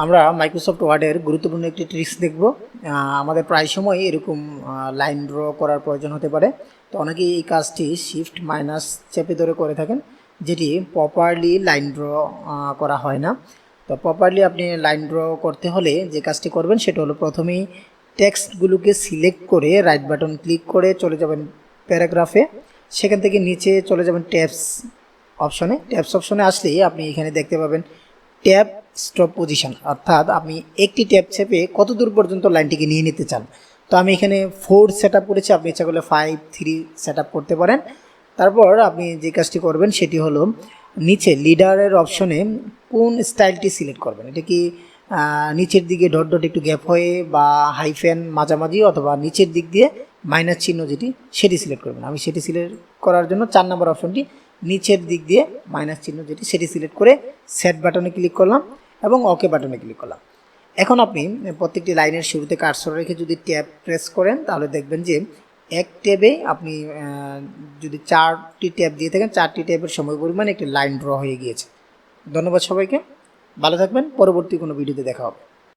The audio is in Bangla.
আমরা মাইক্রোসফট ওয়ার্ডের গুরুত্বপূর্ণ একটি ট্রিক্স দেখব। আমাদের প্রায় সময় এরকম লাইন ড্র করার প্রয়োজন হতে পারে। তো অনেকেই এই কাজটি শিফট মাইনাস চেপে ধরে করে থাকেন, যেটি প্রপারলি লাইন ড্র করা হয় না। তো প্রপারলি আপনি লাইন ড্র করতে হলে যে কাজটি করবেন সেটা হলো, প্রথমেই টেক্সটগুলোকে সিলেক্ট করে রাইট বাটন ক্লিক করে চলে যাবেন প্যারাগ্রাফে। সেখান থেকে নিচে চলে যাবেন ট্যাবস অপশনে। ট্যাবস অপশনে আসলেই আপনি এখানে দেখতে পাবেন ট্যাব স্টপ পজিশন, অর্থাৎ আপনি একটি ট্যাব চেপে কত দূর পর্যন্ত লাইনটিকে নিয়ে নিতে চান। তো আমি এখানে 4 সেট আপ করেছি, আপনি ইচ্ছা করলে 5, 3 সেট আপ করতে পারেন। তারপর আপনি যে কাজটি করবেন সেটি হলো, নিচে লিডারের অপশনে কোন স্টাইলটি সিলেক্ট করবেন। এটা কি নিচের দিকে ডট ডট একটু গ্যাপ হয়ে, বা হাইফেন মাঝামাঝি, অথবা নিচের দিক দিয়ে মাইনাস চিহ্ন যেটি, সেটি সিলেক্ট করবেন। আমি সেটি সিলেক্ট করার জন্য 4 নম্বর অপশনটি, নিচের দিক দিয়ে মাইনাস চিহ্ন যেটি, সেটি সিলেক্ট করে সেট বাটনে ক্লিক করলাম এবং ওকে বাটনে ক্লিক করলাম। এখন আপনি প্রত্যেকটি লাইনের শুরুতে কার্সর রেখে যদি ট্যাব প্রেস করেন, তাহলে দেখবেন যে এক ট্যাবে আপনি যদি 4টি ট্যাব দিয়ে থাকেন, 4টি ট্যাবের সময় পরিমাণ একটি লাইন ড্র হয়ে গিয়েছে। ধন্যবাদ সবাইকে, ভালো থাকবেন। পরবর্তী কোনো ভিডিওতে দেখা হবে।